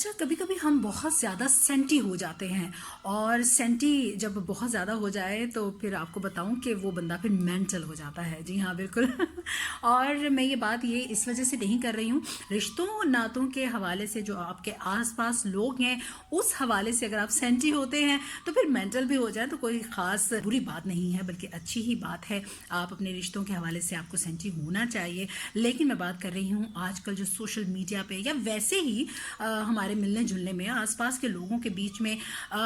अच्छा, कभी कभी हम बहुत ज़्यादा सेंटी हो जाते हैं, और सेंटी जब बहुत ज़्यादा हो जाए तो फिर आपको बताऊं कि वो बंदा फिर मेंटल हो जाता है। जी हाँ, बिल्कुल। और मैं ये बात ये इस वजह से नहीं कर रही हूँ, रिश्तों नातों के हवाले से, जो आपके आसपास लोग हैं उस हवाले से अगर आप सेंटी होते हैं तो फिर मेंटल भी हो जाए तो कोई ख़ास बुरी बात नहीं है, बल्कि अच्छी ही बात है। आप अपने रिश्तों के हवाले से आपको सेंटी होना चाहिए। लेकिन मैं बात कर रही हूँ आजकल जो सोशल मीडिया पे या वैसे ही हमारे मिलने जुलने में आसपास के लोगों के बीच में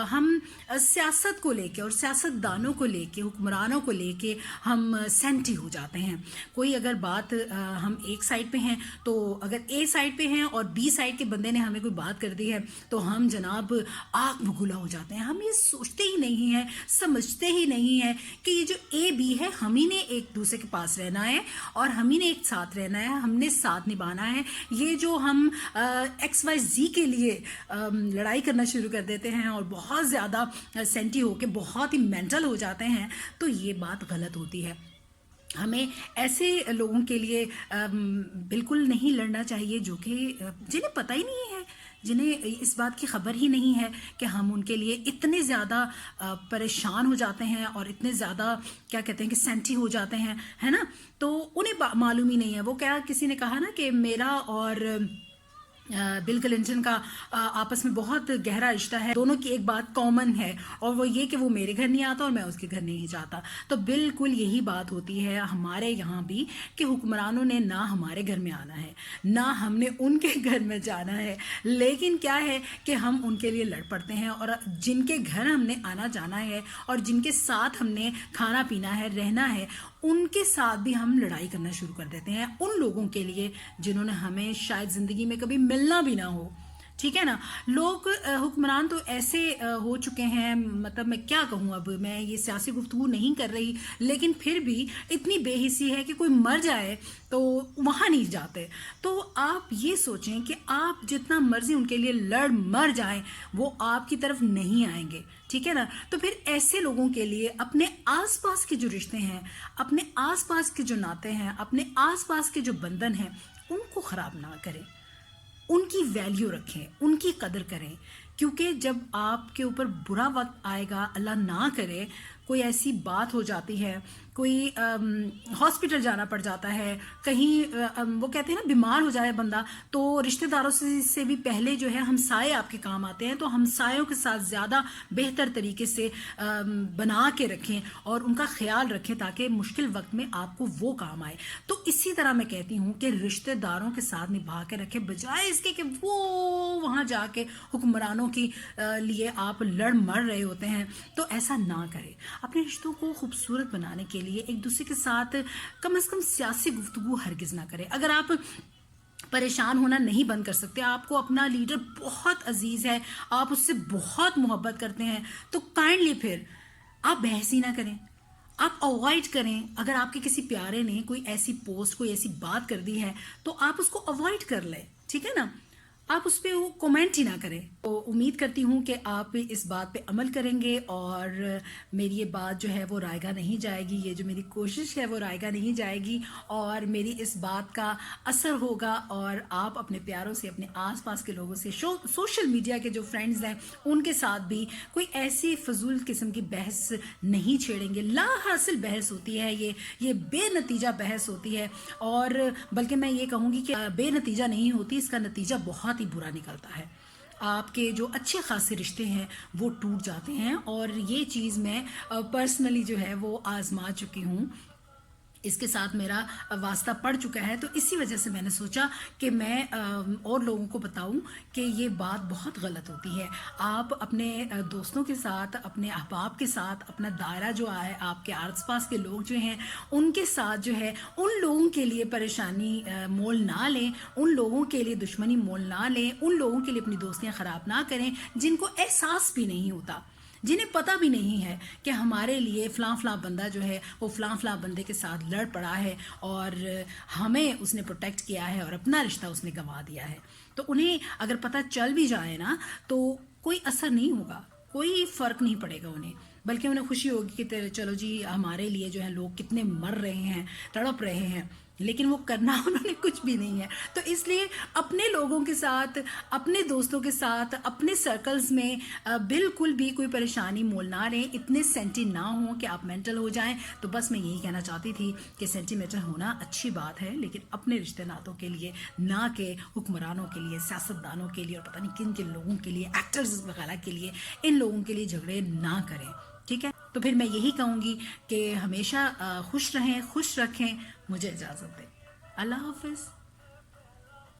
हम सियासत को लेके और सियासतदानों को लेके, हुक्मरानों को लेके हम सेंटी हो जाते हैं। कोई अगर बात हम एक साइड पे हैं, तो अगर ए साइड पे हैं और बी साइड के बंदे ने हमें कोई बात कर दी है तो हम जनाब आग बबूला हो जाते हैं। हम ये सोचते ही नहीं है, समझते ही नहीं है कि ये जो ए बी है, हम ही ने एक दूसरे के पास रहना है और हम ही ने एक साथ रहना है, हमने साथ निभाना है। ये जो हम एक्स वाई जी के लिए लड़ाई करना शुरू कर देते हैं और बहुत ज़्यादा सेंटी होके बहुत ही मेंटल हो जाते हैं, तो ये बात गलत होती है। हमें ऐसे लोगों के लिए बिल्कुल नहीं लड़ना चाहिए जो कि जिन्हें पता ही नहीं है, जिन्हें इस बात की खबर ही नहीं है कि हम उनके लिए इतने ज़्यादा परेशान हो जाते हैं और इतने ज़्यादा क्या कहते हैं कि सेंटी हो जाते हैं, है ना। तो उन्हें मालूम ही नहीं है। वो क्या, किसी ने कहा ना कि मेरा और बिल क्लिंटन का आपस में बहुत गहरा रिश्ता है, दोनों की एक बात कॉमन है और वो ये कि वो मेरे घर नहीं आता और मैं उसके घर नहीं जाता। तो बिल्कुल यही बात होती है हमारे यहाँ भी कि हुक्मरानों ने ना हमारे घर में आना है, ना हमने उनके घर में जाना है, लेकिन क्या है कि हम उनके लिए लड़ पड़ते हैं। और जिनके घर हमने आना जाना है और जिनके साथ हमने खाना पीना है, रहना है, उनके साथ भी हम लड़ाई करना शुरू कर देते हैं, उन लोगों के लिए जिन्होंने हमें शायद ज़िंदगी में कभी मिलना भी ना हो। ठीक है ना। लोग हुक्मरान तो ऐसे हो चुके हैं, मतलब मैं क्या कहूँ, अब मैं ये सियासी गुफ्तगू नहीं कर रही, लेकिन फिर भी इतनी बेहिसी है कि कोई मर जाए तो वहाँ नहीं जाते। तो आप ये सोचें कि आप जितना मर्जी उनके लिए लड़ मर जाएं, वो आपकी तरफ नहीं आएंगे। ठीक है ना। तो फिर ऐसे लोगों के लिए अपने आसपास के जो रिश्ते हैं, अपने आसपास के जो नाते हैं, अपने आसपास के जो बंधन हैं, उनको ख़राब ना करें, उनकी वैल्यू रखें, उनकी कदर करें। क्योंकि जब आपके ऊपर बुरा वक्त आएगा, अल्लाह ना करे, कोई ऐसी बात हो जाती है, कोई हॉस्पिटल जाना पड़ जाता है, कहीं वो कहते हैं ना बीमार हो जाए बंदा, तो रिश्तेदारों से भी पहले जो है हमसाए आपके काम आते हैं। तो हमसायों के साथ ज़्यादा बेहतर तरीके से बना के रखें और उनका ख्याल रखें ताकि मुश्किल वक्त में आपको वो काम आए। तो इसी तरह मैं कहती हूँ कि रिश्तेदारों के साथ निभा के रखें, बजाय इसके कि वो वहाँ जाके हुक्मरानों की लिए आप लड़ मर रहे होते हैं। तो ऐसा ना करें। अपने रिश्तों को खूबसूरत बनाने के लिए एक दूसरे के साथ कम से कम सियासी गुफ्तगू हरगिज़ ना करें। अगर आप परेशान होना नहीं बंद कर सकते, आपको अपना लीडर बहुत अजीज़ है, आप उससे बहुत मोहब्बत करते हैं, तो काइंडली फिर आप बहस ही ना करें, आप अवॉइड करें। अगर आपके किसी प्यारे ने कोई ऐसी पोस्ट, कोई ऐसी बात कर दी है, तो आप उसको अवॉइड कर लें। ठीक है ना। आप उस पर वो कमेंट ही ना करें। तो उम्मीद करती हूँ कि आप इस बात पे अमल करेंगे और मेरी ये बात जो है वो रायगा नहीं जाएगी, ये जो मेरी कोशिश है वो रायगा नहीं जाएगी और मेरी इस बात का असर होगा। और आप अपने प्यारों से, अपने आसपास के लोगों से, सोशल मीडिया के जो फ्रेंड्स हैं उनके साथ भी कोई ऐसी फजूल किस्म की बहस नहीं छेड़ेंगे। ला हासिल बहस होती है ये बेनतीजा बहस होती है, और बल्कि मैं ये कहूँगी कि बेनतीजा नहीं होती, इसका नतीजा बहुत ही बुरा निकलता है। आपके जो अच्छे खासे रिश्ते हैं वो टूट जाते हैं, और ये चीज़ मैं पर्सनली जो है वो आजमा चुकी हूँ, इसके साथ मेरा वास्ता पड़ चुका है। तो इसी वजह से मैंने सोचा कि मैं और लोगों को बताऊं कि ये बात बहुत गलत होती है। आप अपने दोस्तों के साथ, अपने अहबाब के साथ, अपना दायरा जो है, आपके आसपास के लोग जो हैं उनके साथ जो है, उन लोगों के लिए परेशानी मोल ना लें, उन लोगों के लिए दुश्मनी मोल ना लें, उन लोगों के लिए अपनी दोस्तियां ख़राब ना करें जिनको एहसास भी नहीं होता, जिन्हें पता भी नहीं है कि हमारे लिए फ़लाँ फ़लाँ बंदा जो है वो फ़लाँ फ़लाँ बंदे के साथ लड़ पड़ा है और हमें उसने प्रोटेक्ट किया है और अपना रिश्ता उसने गंवा दिया है। तो उन्हें अगर पता चल भी जाए ना तो कोई असर नहीं होगा, कोई फ़र्क नहीं पड़ेगा उन्हें, बल्कि उन्हें खुशी होगी कि चलो जी, हमारे लिए जो है लोग कितने मर रहे हैं, तड़प रहे हैं। لیکن وہ کرنا انہوں نے کچھ بھی نہیں ہے. تو اس لیے اپنے لوگوں کے ساتھ، اپنے دوستوں کے ساتھ، اپنے سرکلز میں بالکل بھی کوئی پریشانی مول نہ رہیں، اتنے سینٹی نہ ہوں کہ آپ مینٹل ہو جائیں. تو بس میں یہی کہنا چاہتی تھی کہ سینٹیمیٹل ہونا اچھی بات ہے، لیکن اپنے رشتہ ناتوں کے لیے، نہ کہ حکمرانوں کے لیے، سیاستدانوں کے لیے، اور پتہ نہیں کن کن لوگوں کے لیے، ایکٹرز وغیرہ کے لیے، ان لوگوں کے لیے جھگڑے نہ کریں. ٹھیک ہے؟ تو پھر میں یہی کہوں گی کہ ہمیشہ خوش رہیں، خوش رکھیں. مجھے اجازت دیں. اللہ حافظ.